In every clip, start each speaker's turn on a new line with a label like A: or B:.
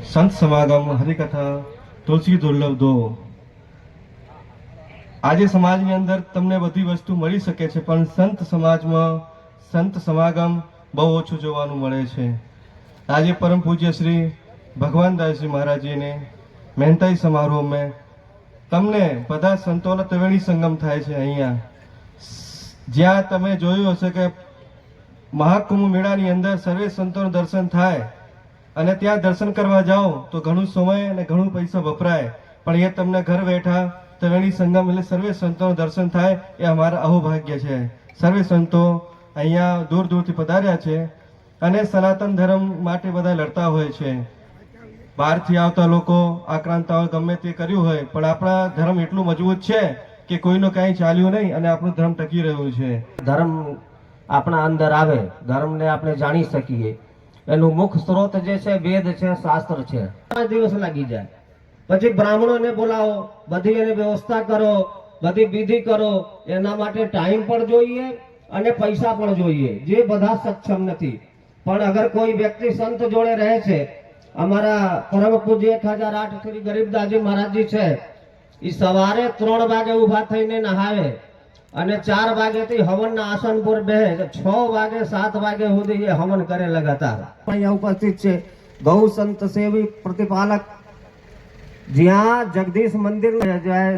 A: સંત સમાગમ, હરિકથા, તુલસી દુર્લભ દો. આજે સમાજની અંદર તમને બધી વસ્તુ મળી શકે છે, પણ સંત સમાજમાં સંત સમાગમ બહુ ઓછું જોવાનું મળે છે. આજે પરમ પૂજ્ય શ્રી ભગવાનદાસજી મહારાજીને મહેંતાઈ સમારોહમાં તમને બધા સંતોનો ત્રિવેણી સંગમ થાય છે અહીંયા, જ્યાં તમે જોયું હશે કે મહાકુંભ મેળાની અંદર સર્વે સંતોનું દર્શન થાય અને ત્યાં દર્શન કરવા જાઓ તો ઘણું સમય અને ઘણું પૈસા વપરાય, પણ એ તમને ઘર બેઠા ત્રિવેણી સંગમ એટલે સર્વે સંતોનું દર્શન થાય એ અમારા અહોભાગ્ય છે. સર્વે સંતો અહીંયા દૂર દૂરથી પધાર્યા છે અને સનાતન ધર્મ માટે બધા લડતા હોય છે. બહારથી આવતા લોકો આક્રાંતાઓ ગમે તે કર્યું હોય, પણ આપણા ધર્મ એટલું મજબૂત છે કે કોઈનું કાંઈ ચાલ્યું નહીં અને આપણું ધર્મ ટકી રહ્યું છે.
B: ધર્મ આપણા અંદર આવે, ધર્મને આપણે જાણી શકીએ, એનું મુખ્ય સ્ત્રોત જે છે વેદ છે, શાસ્ત્ર છે. 5 દિવસ લાગી જાય, પછી બ્રાહ્મણોને બોલાવો, બધી એની વ્યવસ્થા કરો, બધી વિધિ કરો, એના માટે ટાઈમ પણ જોઈએ અને પૈસા પણ જોઈએ, જે બધા સક્ષમ નથી. પણ અગર કોઈ વ્યક્તિ સંત જોડે રહે છે, અમારા પરમ પૂજ્ય 1008 શ્રી ગરીબદાસજી મહારાજજી છે, એ સવારે 3 વાગે ઉભા થઈને નહાવે અને 4 વાગેથી હવનના આસન પર બેસે, 6 વાગે 7 વાગે સુધી એ હવન કરે લગાતાર. અહીંયા ઉપસ્થિત છે ગૌ સંત સેવી પ્રતિપાલક, જ્યાં જગદીશ મંદિર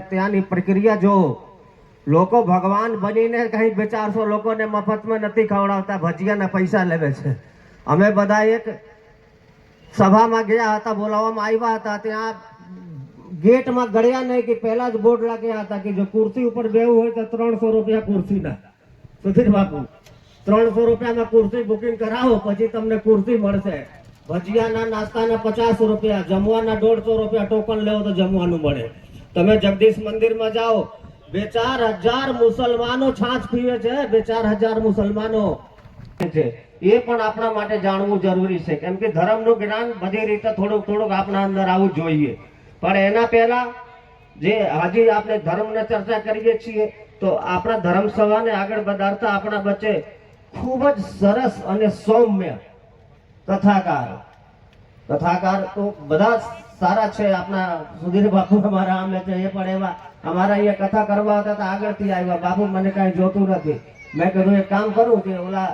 B: ત્યાંની પ્રક્રિયા જો લોકો ભગવાન બનીને કઈ 200-400 લોકોને મફતમાં નથી ખવડાવતા, ભજીયાના પૈસા લેવે છે. અમે બધા એક સભામાં ગયા હતા, બોલાવવામાં આવ્યા હતા, ત્યાં ગેટમાં ગળ્યા નહીં કે પહેલા જ બોર્ડ લાગ્યા હતા કે જો કુર્સી ઉપર બેવું હોય તો 300 રૂપિયા કુર્સીના. સુધીર બાપુ, 300 રૂપિયામાં કુર્સી બુકિંગ કરાવો, પછી તમને કુર્સી મળશે. ભજીયાના નાસ્તાના 50 રૂપિયા, જમવાના 150 રૂપિયા ટોકન લેવો તો જમવાનું મળે. તમે જગદીશ મંદિરમાં જાઓ, 2-4 હજાર મુસલમાનો છાશ પીવે છે, 2-4 હજાર મુસલમાનો છે. એ પણ આપણા માટે જાણવું જરૂરી છે, કેમ કે ધર્મનું જ્ઞાન બધી રીતે થોડુંક થોડુંક આપણા અંદર આવવું જોઈએ. પણ એના પહેલા જે આજે આપણે ધર્મની ચર્ચા કરીએ છીએ, તો આપણા ધર્મ સભાને આગળ વધારતા આપણા વચ્ચે ખૂબ જ સરસ અને સૌમ્ય કથાકાર તો બધા સારા છે. આપણા સુધીર બાપુ અમારા આમે છે, એ પણ એવા અમારા અહીંયા કથા કરવા હતા તો આગળથી આવ્યા, બાપુ મને કાંઈ જોતું નથી. મેં કીધું એક કામ કરું કે ઓલા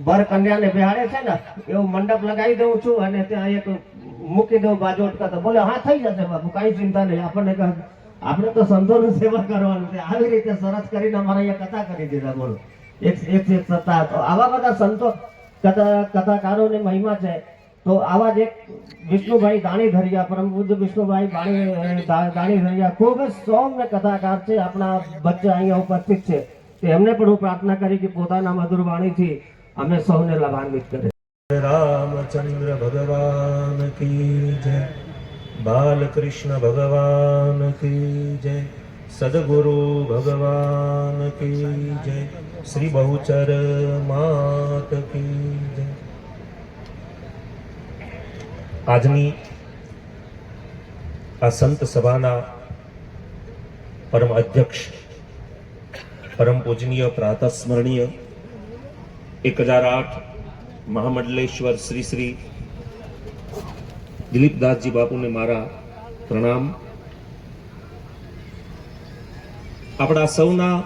B: બર કન્યાને બેહાડે છે ને એવું મંડપ લગાવી દઉં છું અને ત્યાં એક મૂકી દઉં બાજોટકા. તો બોલે હા થઈ જશે બાપુ, કાંઈ ચિંતા નહીં. આપણે તો સંતોની સેવા કરવાનું છે. આવી રીતે સરસ કરીને અમારા અહીંયા કથા કરી દીધા. બોલો, એક સત્તા. તો આવા બધા સંતો કથાકારોની મહિમા છે. તો આવા જ એક વિષ્ણુભાઈ દાણીધરિયા, પરમ પૂજ્ય વિષ્ણુભાઈ દાણીધરિયા ખૂબ જ સૌમ્ય કથાકાર છે, આપણા વચ્ચે અહીંયા ઉપસ્થિત છે. એમને પણ હું પ્રાર્થના કરી કે પોતાના મધુર વાણીથી અમે સૌને લાભાન્વિત કરે.
C: રામચંદ્ર ભગવાન કી જય, બાલકૃષ્ણ ભગવાન કી જય, સદગુરુ ભગવાન કી જય, શ્રી બહુચર માત કી જય. આજની આ સંત સભાના પરમ અધ્યક્ષ, પરમ પૂજનીય, પ્રાતઃ સ્મરણીય 1008 મહામંડલેશ્વર શ્રી શ્રી દિલીપદાસજી બાપુને મારા પ્રણામ. આપણા સૌના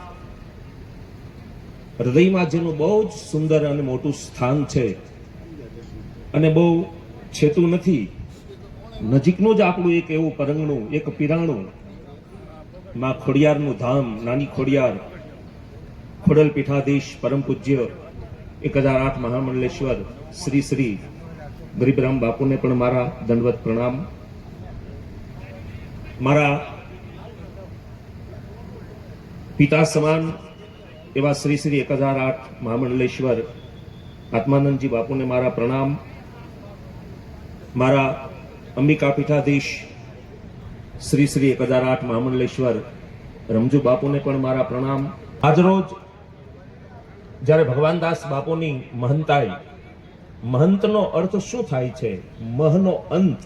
C: હૃદયમાં જેનું બહુ જ સુંદર અને મોટું સ્થાન છે અને બહુ છેતું નથી, નજીકનું જ આપણું એક એવું પરંગણું, એક પીરાણું, માં ખોડિયારનું ધામ, નાની ખોડિયાર, ખોડલ પીઠાધીશ પરમ પૂજ્ય 1008 મહામંડલેશ્વર શ્રી શ્રી ગરીબરામ બાપુને પણ મારા દંડવત પ્રણામ. મારા પિતા સમાન એવા શ્રી શ્રી 1008 મહામંડલેશ્વર આત્માનંદજી બાપુને મારા પ્રણામ. મારા અંબિકા પીઠાધીશ શ્રી શ્રી 1008 મહામંડલેશ્વર રમજુ બાપુને પણ મારા પ્રણામ. આજરોજ જ્યારે ભગવાનદાસ બાપુની મહંતાઈ, મહંતનો અર્થ શું થાય છે? મહનો અંત.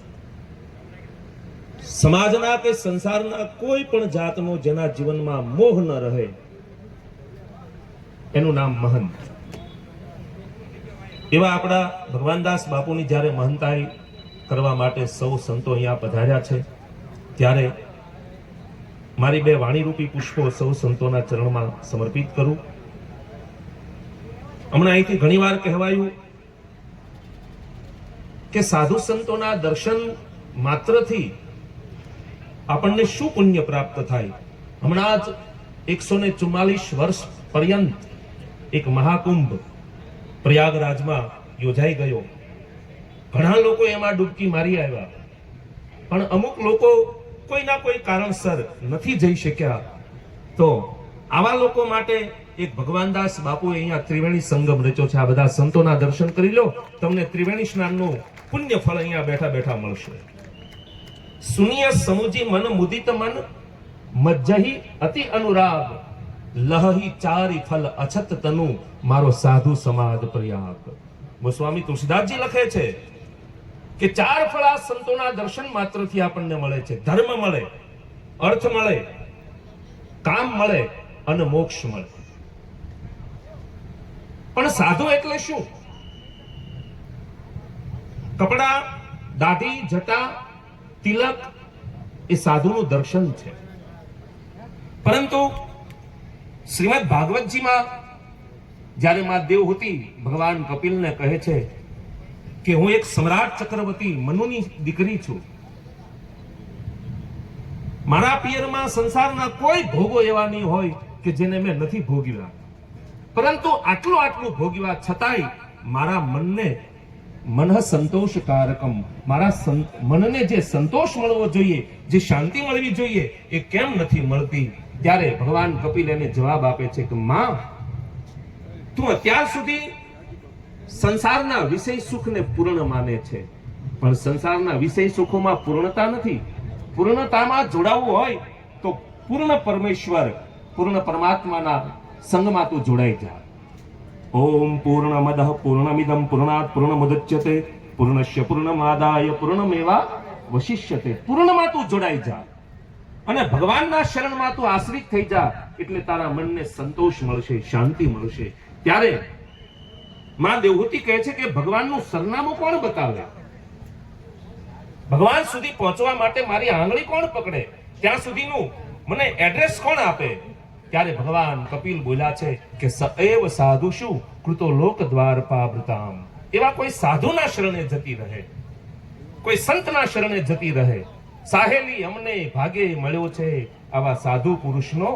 C: સમાજના કે સંસારના કોઈ પણ જાતનો જેના જીવનમાં મોહ ન રહે એનું નામ મહંત. એવા આપણા ભગવાનદાસ બાપુની જ્યારે મહંતાઈ કરવા માટે સૌ સંતો અહીંયા પધાર્યા છે, ત્યારે મારી બે વાણીરૂપી પુષ્પો સૌ સંતોના ચરણમાં સમર્પિત કરું. હમણાં અહીંથી ઘણીવાર કહેવાયું કે સાધુ સંતોના દર્શન માત્રથી આપણને શું પુણ્ય પ્રાપ્ત થાય. હમણાં જ 144 વર્ષ પર્યંત એક મહાકુંભ પ્રયાગરાજમાં યોજાઈ ગયો. ઘણા લોકો એમાં ડૂબકી મારી આવ્યા, પણ અમુક લોકો કોઈના કોઈ કારણસર નથી જઈ શક્યા. તો આવા લોકો માટે એક ભગવાનદાસ બાપુએ અહીંયા ત્રિવેણી સંગમ રચ્યો છે. આ બધા સંતોના દર્શન કરી લો, તમને ત્રિવેણી સ્નાનનું પુણ્ય ફળ અહીંયા બેઠા બેઠા મળશે. સુનિય સમુજી મન મુદિત મન મજ્જહી અતિ અનુરાગ લહહી ચારી ફલ અછત તનુ મારો સાધુ સમાજ પ્રયાગ. ગોસ્વામી તુલસીદાસજી લખે છે કે 4 ફળ આ સંતોના દર્શન માત્રથી આપણને મળે છે. ધર્મ મળે, અર્થ મળે, કામ મળે અને મોક્ષ મળે. પણ સાધુ એટલે શું? કપડા, દાઢી, જટા, તિલક એ સાધુનું દર્શન છે. પરંતુ શ્રીમદ ભાગવતજીમાં જ્યારે માં દેવહૂતિ ભગવાન કપિલને કહે છે કે હું એક સમ્રાટ ચક્રવર્તી મનુની દીકરી છું, મારા પિયરમાં સંસારના કોઈ ભોગો એવા નહીં હોય કે જેને મેં નથી ભોગવ્યા, પરંતુ આટલું ભોગવ્યા છતાંય મારા મનને મન સંતોષકારકમ, મારા મનને જે સંતોષ મળવો જોઈએ, જે શાંતિ મળવી જોઈએ, એ કેમ નથી મળતી? ત્યારે ભગવાન કપિલ એને જવાબ આપે છે કે માં, તું અત્યાર સુધી સંસારના વિષય સુખને પૂર્ણ માને છે, પણ સંસારના વિષય સુખોમાં પૂર્ણતા નથી. પૂર્ણતામાં જોડાવવું હોય તો પૂર્ણ પરમેશ્વર, પૂર્ણ પરમાત્માના સંગમાં તું જોડાઈ જા. ઓમ પૂર્ણમદઃ પૂર્ણમિદં પૂર્ણાત પૂર્ણમુદચ્યતે પૂર્ણસ્ય પૂર્ણમાદાય પૂર્ણમેવા વશિષ્યતે. પૂર્ણમાં તું જોડાઈ જા અને ભગવાનના શરણમાં તું આશ્રિત થઈ જા, એટલે તારા મનને સંતોષ મળશે, શાંતિ મળશે. ત્યારે માં દેવહૂતિ કહે છે કે ભગવાનનું સરનામું કોણ બતાવે? ભગવાન સુધી પહોંચવા માટે મારી આંગળી કોણ પકડે? ત્યાં સુધીનું મને એડ્રેસ કોણ આપે? ત્યારે ભગવાન કપિલ બોલ્યા છે કે સએવ સાધુષુ કૃતો લોક દ્વાર પાવૃતામ. એવા કોઈ સાધુના શરણે જતી રહે, કોઈ સંતના શરણે જતી રહે. સાહેલી અમને ભાગે મળ્યો છે આવા સાધુ પુરુષનો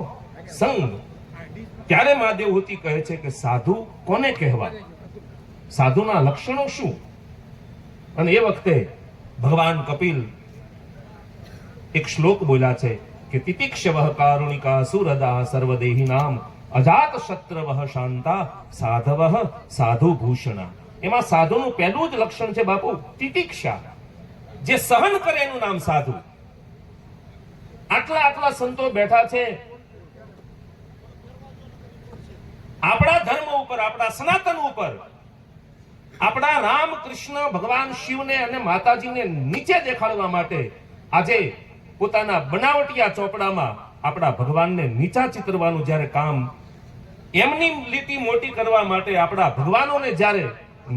C: સંગ. ત્યારે મા દેવહૂતિ કહે છે કે સાધુ કોને કહેવા, સાધુના લક્ષણો શું? અને એ વખતે ભગવાન કપિલ એક શ્લોક બોલ્યા છે કે તિતિક્ષવઃ કારુણિકા સુરદા સર્વદેહિનામ અજાત શત્રવઃ શાંતા સાધવઃ સાધુ ભૂષણા. એમાં સાધુનું પહેલું જ લક્ષણ છે બાપુ તિતિક્ષા, જે સહન કરે એનું નામ સાધુ. આટલા સંતો બેઠા છે આપણા ધર્મ ઉપર, આપણા સનાતન ઉપર, આપણા રામ કૃષ્ણ ભગવાન શિવને અને માતાજીને નીચે દેખાડવા માટે આજે પોતાના બનાવટિયા ચોપડામાં આપણા ભગવાનને નીચા ચિતરવાનું જ્યારે કામ, એમની લીટી મોટી કરવા માટે આપણા ભગવાનોને જ્યારે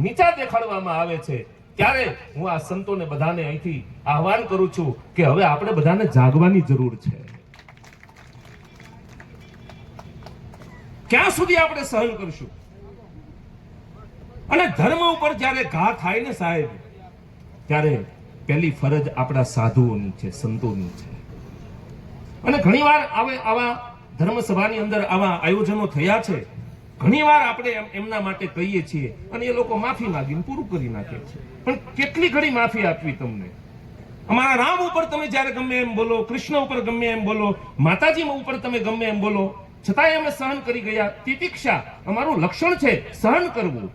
C: નીચા દેખાડવામાં આવે છે, ત્યારે હું આ સંતોને બધાને અહીંથી આહવાન કરું છું કે હવે આપણે બધાને જાગવાની જરૂર છે. ક્યાં સુધી આપણે સહન કરશું? અને ધર્મ ઉપર જ્યારે ઘા થાય ને સાહેબ, ત્યારે પહેલી ફરજ આપણા સાધુઓની છે, સંતોની છે. અને ઘણીવાર આવા ધર્મસભાની અંદર આવા આયોજનો થયા છે. ઘણીવાર આપણે એમના માટે કહીએ છીએ અને એ લોકો માફી માંગીને પૂરું કરી નાખે છે. પણ કેટલી ઘણી માફી આપવી તમને? અમારા રામ ઉપર તમે જ્યારે ગમે એમ બોલો, કૃષ્ણ ઉપર ગમે એમ બોલો, માતાજી ઉપર તમે ગમે એમ બોલો, છતાંય અમે સહન કરી ગયા. તિતિક્ષા અમારું લક્ષણ છે, સહન કરવું.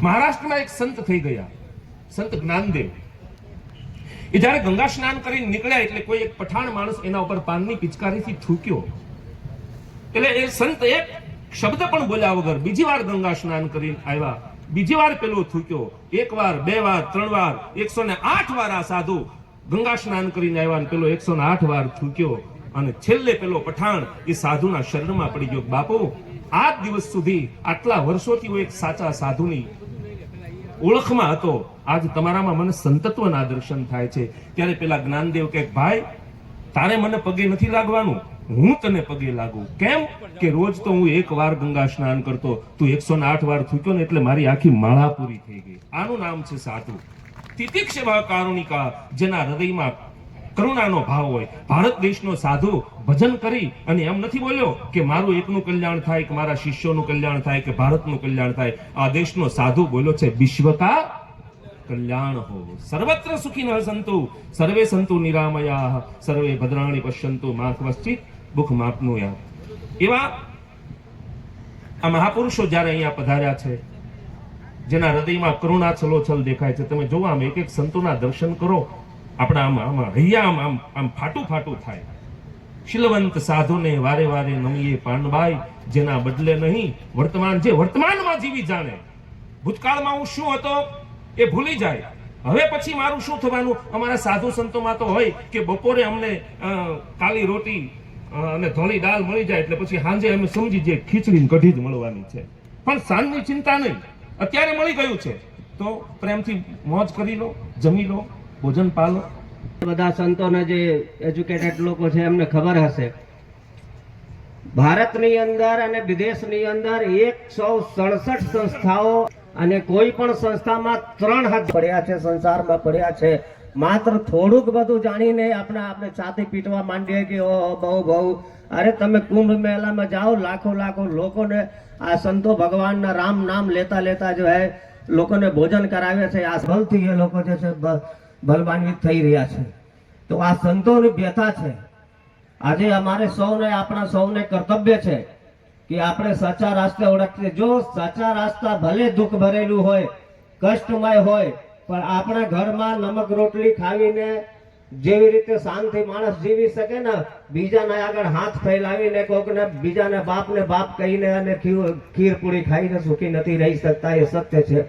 C: મહારાષ્ટ્રમાં એક સંત થઈ ગયા, સંત જ્ઞાનદેવ. એ જયારે ગંગા સ્નાન કરીને નીકળ્યા એટલે કોઈ એક પઠાણ માણસ એના ઉપર પાનની પિચકારીથી થૂક્યો. એટલે એ સંત એક શબ્દ પણ બોલ્યા વગર બીજી વાર ગંગા સ્નાન કરીને આવ્યા. બીજી વાર પેલો થૂક્યો. 1 વાર, 2 વાર, 3 વાર, 108 વાર આ સાધુ ગંગા સ્નાન કરીને આવ્યા અને પેલો 108 વાર થૂક્યો. અને છેલ્લે પેલો પઠાણ એ સાધુના શરણમાં પડી ગયો. બાપુ, આ દિવસ સુધી આટલા વર્ષોથી હું એક સાચા સાધુની ઓળખમાં હતો, આજ તમારામાં મને સંતત્વના દર્શન થાય છે. ત્યારે પેલા જ્ઞાનદેવ કે ભાઈ તારે મને પગે નથી લાગવાનું, હું તને પગે લાગુ. કેમ કે રોજ તો હું 1 વાર ગંગા સ્નાન કરતો, તું 108 વાર થૂક્યો ને એટલે મારી આખી માળા પૂરી થઈ ગઈ. આનું નામ છે સાધુ. તિતિક્ષેવા કારુણિકા, જેના હૃદયમાં કરુણાનો ભાવ હોય. ભારત દેશનો સાધુ ભજન કરી અને એમ નથી બોલ્યો કે મારું એકનું કલ્યાણ થાય, કે મારા શિષ્યોનું કલ્યાણ થાય, કે ભારતનું કલ્યાણ થાય. આ દેશનો સાધુ બોલ્યો છે વિશ્વ કા કલ્યાણ હો, સર્વત્ર સુખીનઃ સંતુ, સર્વે સંતુ નિરામયાઃ, સર્વે ભદ્રાણિ પશ્યન્તુ મા કશ્ચિત દુઃખ માપ્નુયાત. એવા આ મહાપુરુષો જ્યારે અહીંયા પધાર્યા છે, જેના હૃદયમાં કરુણા છલોછલ દેખાય છે. તમે જોવો આમ એક એક સંતોના દર્શન કરો, આપણા આમાં હૈયા આમ ફાટું ફાટું થાય. શીલવંત સાધુને વારે વારે નમીએ પાનબાઈ, જેના બદલે નહીં વર્તમાન, જે વર્તમાનમાં જીવી જાણે. ભૂતકાળમાં હું શું હતો એ ભૂલી જાય. હવે પછી મારું શું થવાનું? અમારા સાધુ સંતોમાં તો હોય કે બપોરે અમને કાલી રોટી અને ધોળી દાળ મળી જાય એટલે પછી સાંજે અમે સમજી જઈએ ખીચડી કઢી જ મળવાની છે, પણ સાંજની ચિંતા નહીં. અત્યારે મળી ગયું છે તો પ્રેમથી મોજ કરી લો, જમી લો, ભોજન પાલો.
B: બધા સંતોને જે એજ્યુકેટેડ લોકો છે એમને ખબર હશે, ભારતની અંદર અને વિદેશની અંદર 167 સંસ્થાઓ અને કોઈ પણ સંસ્થામાં 3 હાથ પડ્યા છે, સંસારમાં પડ્યા છે. માત્ર થોડુંક બધું જાણીને આપણે છાતી પીટવા માંડીએ કે ઓહો બહુ બહુ. અરે તમે કુંભ મેળામાં જાઓ, લાખો લાખો લોકોને આ સંતો ભગવાનના રામ નામ લેતા લેતા જો હે લોકોને ભોજન કરાવે છે. આ બલથી એ લોકો જે છે બલવાન્વિત થઈ રહ્યા છે. તો આ સંતોની વ્યથા છે. આજે અમારે સૌને, આપણા સૌને કર્તવ્ય છે કે આપણે સાચા રાસ્તે ઓળખીએ. જો સાચા રાસ્તા ભલે દુઃખ ભરેલું હોય, કષ્ટમય હોય, પણ આપણા ઘરમાં નમક રોટલી ખાવીને જેવી રીતે શાંતિ માણસ જીવી શકે ને, બીજાના આગળ હાથ ફેલાવીને કોકને બીજાને બાપને બાપ કહીને અને ખીર પૂરી ખાઈને સુખી નથી રહી શકતા, એ સત્ય છે.